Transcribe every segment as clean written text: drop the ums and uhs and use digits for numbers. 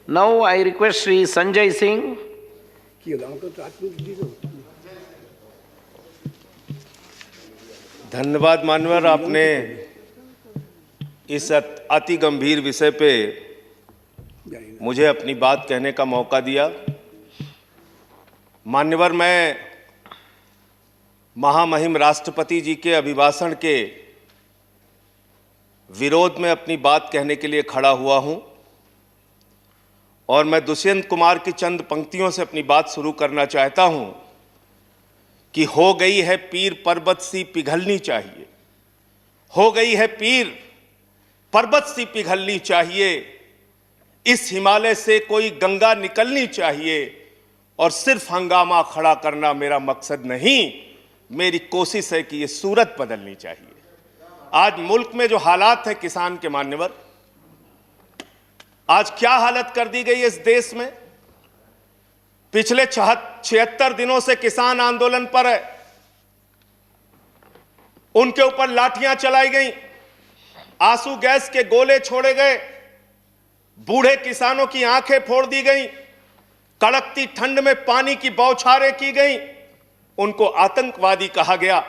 Now I request Sri Sanjay Singh. धन्यवाद मान्यवर, आपने इस अति गंभीर विषय पे मुझे अपनी बात कहने का मौका दिया। मान्यवर, मैं महामहिम राष्ट्रपति जी के अभिभाषण के विरोध में अपनी बात कहने के लिए खड़ा हुआ हूं और मैं दुष्यंत कुमार की चंद पंक्तियों से अपनी बात शुरू करना चाहता हूं कि हो गई है पीर पर्वत सी पिघलनी चाहिए, हो गई है पीर पर्वत सी पिघलनी चाहिए, इस हिमालय से कोई गंगा निकलनी चाहिए और सिर्फ हंगामा खड़ा करना मेरा मकसद नहीं, मेरी कोशिश है कि ये सूरत बदलनी चाहिए। आज मुल्क में जो हालात है किसान के मान्यवर, आज क्या हालत कर दी गई है इस देश में। पिछले 76 दिनों से किसान आंदोलन पर है, उनके ऊपर लाठियां चलाई गई, आंसू गैस के गोले छोड़े गए, बूढ़े किसानों की आंखें फोड़ दी गई, कड़कती ठंड में पानी की बौछारें की गई, उनको आतंकवादी कहा गया,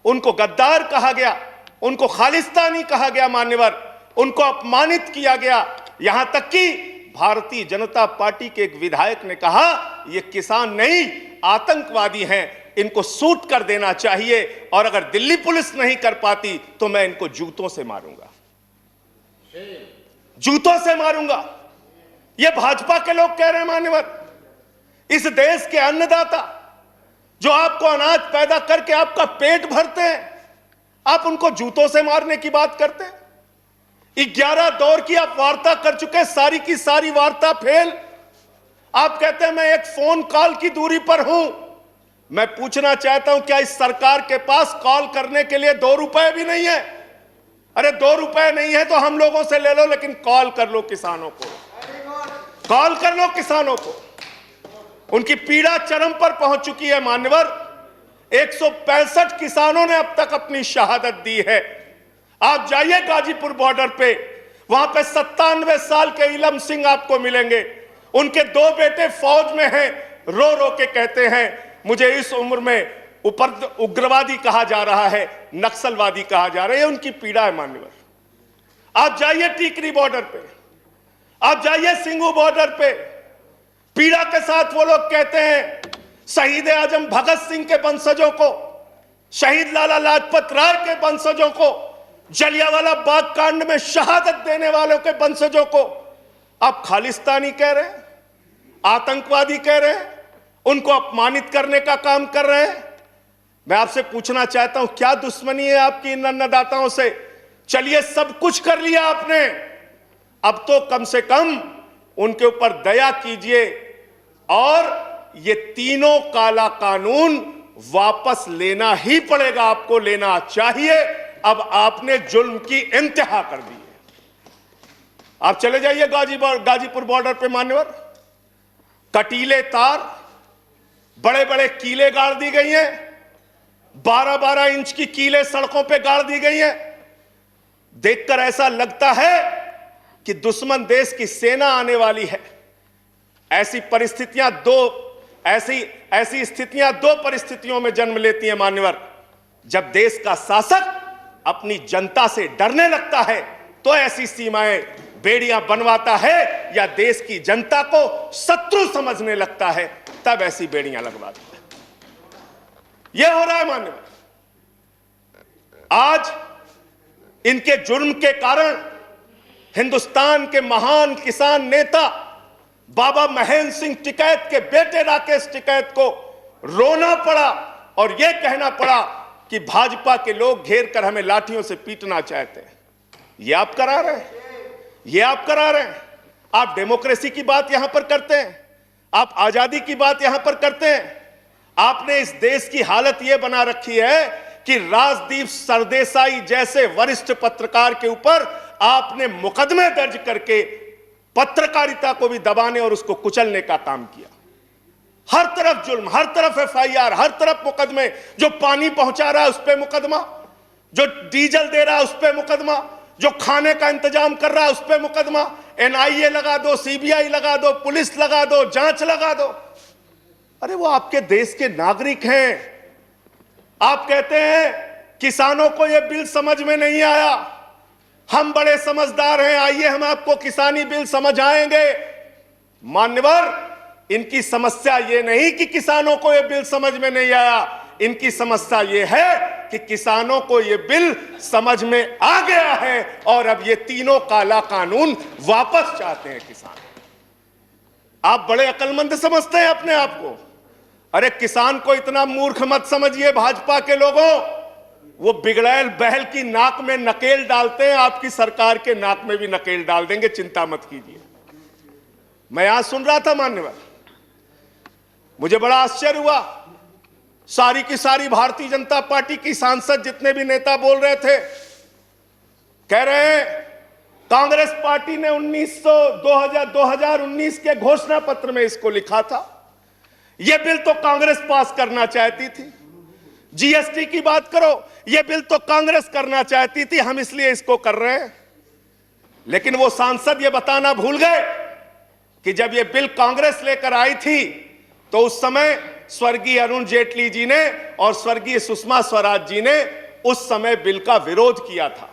उनको गद्दार कहा गया, उनको खालिस्तानी कहा गया मान्यवर, उनको अपमानित किया गया। यहां तक कि भारतीय जनता पार्टी के एक विधायक ने कहा ये किसान नहीं आतंकवादी हैं, इनको शूट कर देना चाहिए और अगर दिल्ली पुलिस नहीं कर पाती तो मैं इनको जूतों से मारूंगा, जूतों से मारूंगा। ये भाजपा के लोग कह रहे हैं मान्यवर। इस देश के अन्नदाता जो आपको अनाज पैदा करके आपका पेट भरते हैं, आप उनको जूतों से मारने की बात करते हैं। 11 दौर की आप वार्ता कर चुके, सारी की सारी वार्ता फेल। आप कहते हैं मैं एक फोन कॉल की दूरी पर हूं। मैं पूछना चाहता हूं क्या इस सरकार के पास कॉल करने के लिए 2 रुपए भी नहीं है? अरे 2 रुपए नहीं है तो हम लोगों से ले लो, लेकिन कॉल कर लो किसानों को, कॉल कर लो किसानों को। उनकी पीड़ा चरम पर पहुंच चुकी है मान्यवर। 165 किसानों ने अब तक अपनी शहादत दी है। आप जाइए गाजीपुर बॉर्डर पे, वहां पे 97 साल के इलम सिंह आपको मिलेंगे। उनके 2 बेटे फौज में हैं, रो रो के कहते हैं मुझे इस उम्र में ऊपर उग्रवादी कहा जा रहा है, नक्सलवादी कहा जा रहा है। उनकी पीड़ा है मान्यवर। आप जाइए टीकरी बॉर्डर पे, आप जाइए सिंगू बॉर्डर पे, पीड़ा के साथ वो लोग कहते हैं शहीद आजम भगत सिंह के वंशजों को, शहीद लाला लाजपत राय के वंशजों को, जलियांवाला बाग कांड में शहादत देने वालों के वंशजों को आप खालिस्तानी कह रहे हैं, आतंकवादी कह रहे हैं, उनको अपमानित करने का काम कर रहे हैं। मैं आपसे पूछना चाहता हूं क्या दुश्मनी है आपकी इन अन्नदाताओं से? चलिए सब कुछ कर लिया आपने, अब तो कम से कम उनके ऊपर दया कीजिए और ये तीनों काला कानून वापस लेना ही पड़ेगा, आपको लेना चाहिए। अब आपने जुल्म की इंतहा कर दी है। आप चले जाइए गाजीपुर बॉर्डर पे मान्यवर, कटीले तार, बड़े बड़े कीले गाड़ दी गई हैं, 12-12 इंच की कीले सड़कों पे गाड़ दी गई हैं। देखकर ऐसा लगता है कि दुश्मन देश की सेना आने वाली है। ऐसी स्थितियां दो परिस्थितियों में जन्म लेती हैं मान्यवर। जब देश का शासक अपनी जनता से डरने लगता है तो ऐसी सीमाएं बेड़ियां बनवाता है, या देश की जनता को शत्रु समझने लगता है तब ऐसी बेड़ियां लगवाता है। यह हो रहा है मान्यवर। आज इनके जुर्म के कारण हिंदुस्तान के महान किसान नेता बाबा महेंद्र सिंह टिकैत के बेटे राकेश टिकैत को रोना पड़ा और यह कहना पड़ा कि भाजपा के लोग घेर कर हमें लाठियों से पीटना चाहते हैं। यह आप करा रहे हैं, यह आप करा रहे हैं। आप डेमोक्रेसी की बात यहां पर करते हैं, आप आजादी की बात यहां पर करते हैं। आपने इस देश की हालत यह बना रखी है कि राजदीप सरदेसाई जैसे वरिष्ठ पत्रकार के ऊपर आपने मुकदमे दर्ज करके पत्रकारिता को भी दबाने और उसको कुचलने का काम किया। हर तरफ जुल्म, हर तरफ एफआईआर, हर तरफ मुकदमे। जो पानी पहुंचा रहा है उस पे मुकदमा, जो डीजल दे रहा है उस पे मुकदमा, जो खाने का इंतजाम कर रहा है उस पर मुकदमा, एनआईए लगा दो, सीबीआई लगा दो, पुलिस लगा दो, जांच लगा दो। अरे वो आपके देश के नागरिक हैं। आप कहते हैं किसानों को यह बिल समझ में नहीं आया, हम बड़े समझदार हैं, आइए हम आपको किसानी बिल समझाएंगे। मान्यवर, इनकी समस्या यह नहीं कि किसानों को यह बिल समझ में नहीं आया, इनकी समस्या यह है कि किसानों को यह बिल समझ में आ गया है और अब ये तीनों काला कानून वापस चाहते हैं किसान। आप बड़े अक्लमंद समझते हैं अपने आप को। अरे किसान को इतना मूर्ख मत समझिए भाजपा के लोगों, वो बिगड़ैल बैल की नाक में नकेल डालते हैं, आपकी सरकार के नाक में भी नकेल डाल देंगे, चिंता मत कीजिए। मैं यहां सुन रहा था मान्यवर, मुझे बड़ा आश्चर्य हुआ, सारी की सारी भारतीय जनता पार्टी की सांसद जितने भी नेता बोल रहे थे, कह रहे हैं कांग्रेस पार्टी ने 2019 के घोषणा पत्र में इसको लिखा था, यह बिल तो कांग्रेस पास करना चाहती थी। जीएसटी की बात करो, यह बिल तो कांग्रेस करना चाहती थी, हम इसलिए इसको कर रहे हैं। लेकिन वो सांसद यह बताना भूल गए कि जब यह बिल कांग्रेस लेकर आई थी तो उस समय स्वर्गीय अरुण जेटली जी ने और स्वर्गीय सुषमा स्वराज जी ने उस समय बिल का विरोध किया था।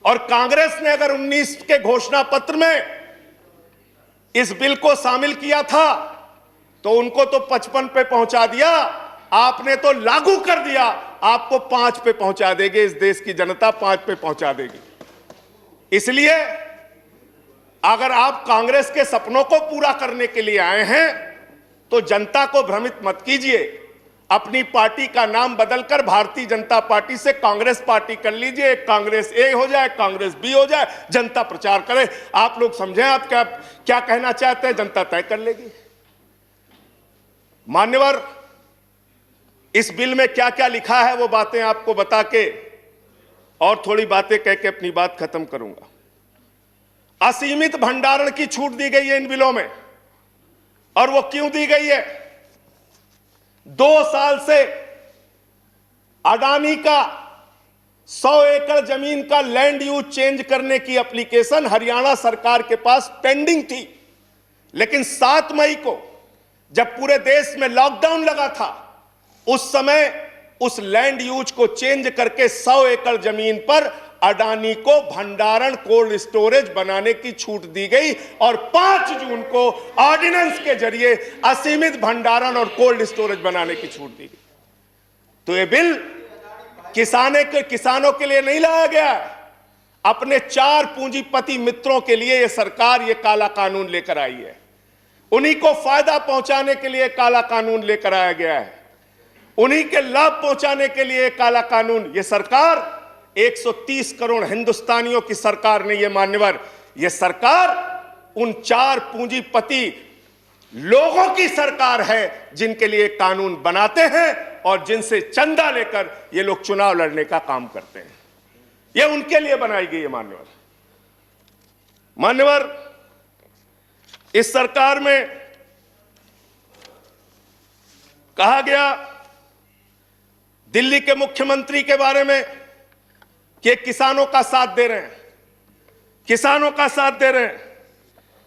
और कांग्रेस ने अगर 19 के घोषणा पत्र में इस बिल को शामिल किया था तो उनको तो 55 पे पहुंचा दिया, आपने तो लागू कर दिया, आपको 5 पे पहुंचा देगी, इस देश की जनता 5 पे पहुंचा देगी। इसलिए अगर आप कांग्रेस के सपनों को पूरा करने के लिए आए हैं तो जनता को भ्रमित मत कीजिए, अपनी पार्टी का नाम बदलकर भारतीय जनता पार्टी से कांग्रेस पार्टी कर लीजिए, कांग्रेस ए हो जाए, कांग्रेस बी हो जाए, जनता प्रचार करे। आप लोग समझें आप क्या कहना चाहते हैं, जनता तय कर लेगी। मान्यवर, इस बिल में क्या क्या लिखा है वो बातें आपको बता के और थोड़ी बातें कह के अपनी बात खत्म करूंगा। असीमित भंडारण की छूट दी गई है इन बिलों में, और वो क्यों दी गई है? 2 साल से अडानी का 100 एकड़ जमीन का लैंड यूज चेंज करने की एप्लीकेशन हरियाणा सरकार के पास पेंडिंग थी, लेकिन 7 मई को जब पूरे देश में लॉकडाउन लगा था उस समय उस लैंड यूज को चेंज करके 100 एकड़ जमीन पर अडानी को भंडारण कोल्ड स्टोरेज बनाने की छूट दी गई और 5 जून को ऑर्डिनेंस के जरिए असीमित भंडारण और कोल्ड स्टोरेज बनाने की छूट दी गई। तो यह बिल किसानों के लिए नहीं लाया गया, अपने 4 पूंजीपति मित्रों के लिए यह सरकार यह काला कानून लेकर आई है। उन्हीं को फायदा पहुंचाने के लिए काला कानून लेकर आया गया है, उन्हीं के लाभ पहुंचाने के लिए काला कानून। यह सरकार 130 करोड़ हिंदुस्तानियों की सरकार नहीं है मान्यवर, यह सरकार उन 4 पूंजीपति लोगों की सरकार है जिनके लिए कानून बनाते हैं और जिनसे चंदा लेकर ये लोग चुनाव लड़ने का काम करते हैं। यह उनके लिए बनाई गई है मान्यवर। मान्यवर, इस सरकार में कहा गया दिल्ली के मुख्यमंत्री के बारे में कि किसानों का साथ दे रहे हैं, किसानों का साथ दे रहे हैं।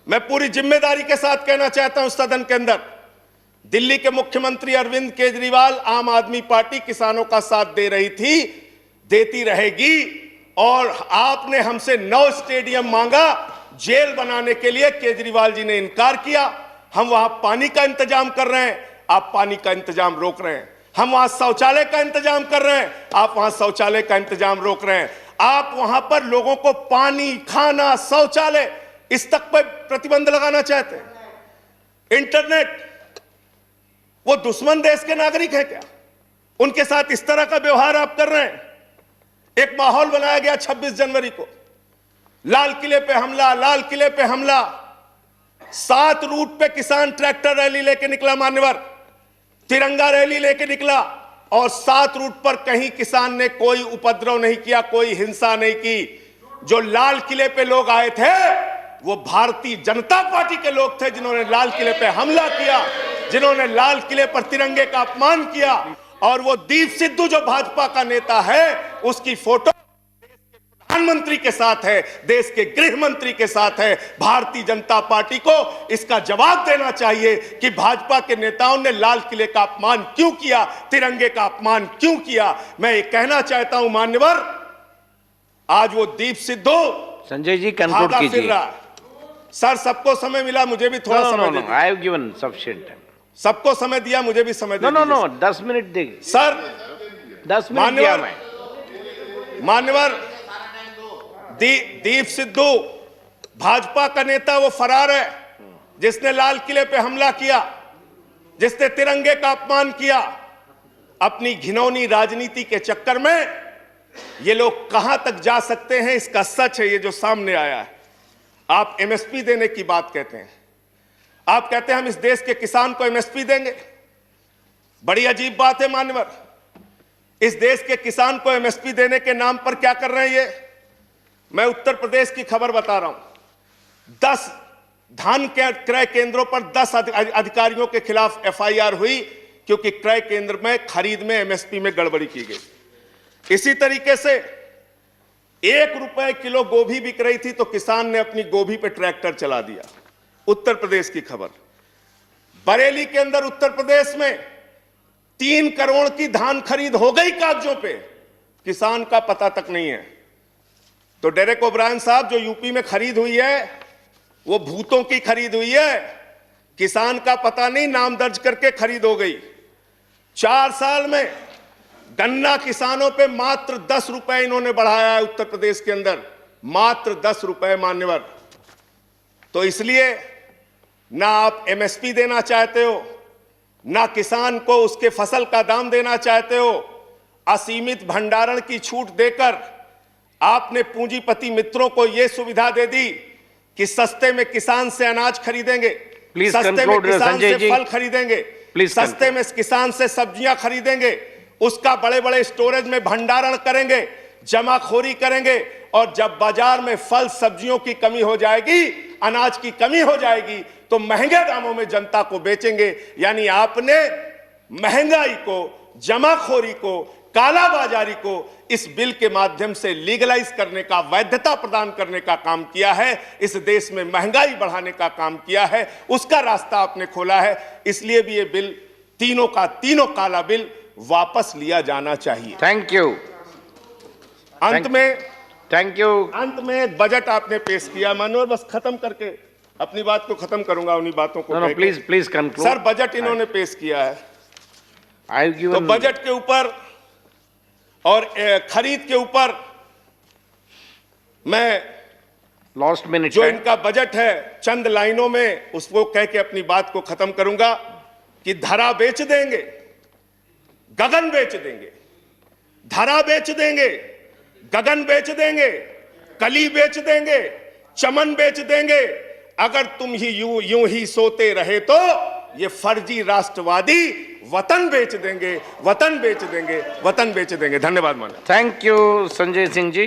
मैं पूरी जिम्मेदारी के साथ कहना चाहता हूं सदन के अंदर, दिल्ली के मुख्यमंत्री अरविंद केजरीवाल, आम आदमी पार्टी किसानों का साथ दे रही थी, देती रहेगी। और आपने हमसे 9 स्टेडियम मांगा जेल बनाने के लिए, केजरीवाल जी ने इनकार किया। हम वहां पानी का इंतजाम कर रहे हैं, आप पानी का इंतजाम रोक रहे हैं। हम वहां शौचालय का इंतजाम कर रहे हैं, आप वहां शौचालय का इंतजाम रोक रहे हैं। आप वहां पर लोगों को पानी, खाना, शौचालय इस तक पर प्रतिबंध लगाना चाहते हैं। इंटरनेट, वो दुश्मन देश के नागरिक है क्या? उनके साथ इस तरह का व्यवहार आप कर रहे हैं। एक माहौल बनाया गया 26 जनवरी को, लाल किले पे हमला, लाल किले पे हमला। 7 रूट पे किसान ट्रैक्टर रैली लेके निकला मान्यवर, तिरंगा रैली लेके निकला, और 7 रूट पर कहीं किसान ने कोई उपद्रव नहीं किया, कोई हिंसा नहीं की। जो लाल किले पे लोग आए थे वो भारतीय जनता पार्टी के लोग थे जिन्होंने लाल किले पे हमला किया, जिन्होंने लाल किले पर तिरंगे का अपमान किया। और वो दीप सिद्धू जो भाजपा का नेता है, उसकी फोटो प्रधानमंत्री के साथ है, देश के गृह मंत्री के साथ है। भारतीय जनता पार्टी को इसका जवाब देना चाहिए कि भाजपा के नेताओं ने लाल किले का अपमान क्यों किया, तिरंगे का अपमान क्यों किया। मैं ये कहना चाहता हूं मान्यवर, आज वो दीप सिद्धू संजय जी कंक्लूड भागा फिर कीजिए। रहा है। सर सबको समय मिला, मुझे भी थोड़ा नो समय नो नो, दीजिए। I have given sufficient time. सबको समय दिया, मुझे भी समय नो नो दीजिए। नो, 10 मिनट देगी। सर 10 मिनट दिया मान्यवर, मैं। मान्यवर दीप सिद्धू भाजपा का नेता वो फरार है जिसने लाल किले पे हमला किया, जिसने तिरंगे का अपमान किया। अपनी घिनौनी राजनीति के चक्कर में ये लोग कहां तक जा सकते हैं, इसका सच है ये जो सामने आया है। आप एमएसपी देने की बात कहते हैं, आप कहते हैं हम इस देश के किसान को एमएसपी देंगे। बड़ी अजीब बात है मान्यवर, इस देश के किसान को एमएसपी देने के नाम पर क्या कर रहे हैं ये। मैं उत्तर प्रदेश की खबर बता रहा हूं। 10 धान के क्रय केंद्रों पर 10 अधिकारियों के खिलाफ एफआईआर हुई क्योंकि क्रय केंद्र में खरीद में एमएसपी में गड़बड़ी की गई। इसी तरीके से 1 रुपए किलो गोभी बिक रही थी तो किसान ने अपनी गोभी पे ट्रैक्टर चला दिया। उत्तर प्रदेश की खबर। बरेली के अंदर उत्तर प्रदेश में 3 करोड़ की धान खरीद हो गई कागजों पे, किसान का पता तक नहीं है। तो डेरेक ओब्रायन साहब, जो यूपी में खरीद हुई है वो भूतों की खरीद हुई है, किसान का पता नहीं, नाम दर्ज करके खरीद हो गई। 4 साल में गन्ना किसानों पे मात्र 10 रुपए इन्होंने बढ़ाया है उत्तर प्रदेश के अंदर, मात्र 10 रुपए मान्यवर। तो इसलिए ना आप एमएसपी देना चाहते हो, ना किसान को उसके फसल का दाम देना चाहते हो। असीमित भंडारण की छूट देकर आपने पूंजीपति मित्रों को यह सुविधा दे दी कि सस्ते में किसान से अनाज खरीदेंगे, सस्ते में किसान से फल खरीदेंगे, सस्ते में किसान से सब्जियां खरीदेंगे, उसका बड़े बड़े स्टोरेज में भंडारण करेंगे, जमाखोरी करेंगे, और जब बाजार में फल सब्जियों की कमी हो जाएगी, अनाज की कमी हो जाएगी, तो महंगे दामों में जनता को बेचेंगे। यानी आपने महंगाई को, जमाखोरी को, कालाबाजारी को इस बिल के माध्यम से लीगलाइज करने का, वैधता प्रदान करने का काम किया है। इस देश में महंगाई बढ़ाने का काम किया है, उसका रास्ता आपने खोला है। इसलिए भी ये बिल तीनों का तीनों काला बिल वापस लिया जाना चाहिए। Thank you. अंत में थैंक यू। अंत में एक बजट आपने पेश किया मानवर, बस खत्म करके अपनी बात को खत्म करूंगा उन्हीं बातों को। No please please conclude. Sir budget इन्होंने पेश किया है, I have to given. Budget के ऊपर और खरीद के ऊपर मैं लास्ट मिनट जो इनका बजट है चंद लाइनों में उसको कह के अपनी बात को खत्म करूंगा कि धरा बेच देंगे, गगन बेच देंगे। धरा बेच देंगे, गगन बेच देंगे, कली बेच देंगे, चमन बेच देंगे। अगर तुम ही यूं ही सोते रहे तो ये फर्जी राष्ट्रवादी वतन बेच देंगे, वतन बेच देंगे, वतन बेच देंगे। धन्यवाद माननीय। Thank you Sanjay Singh ji.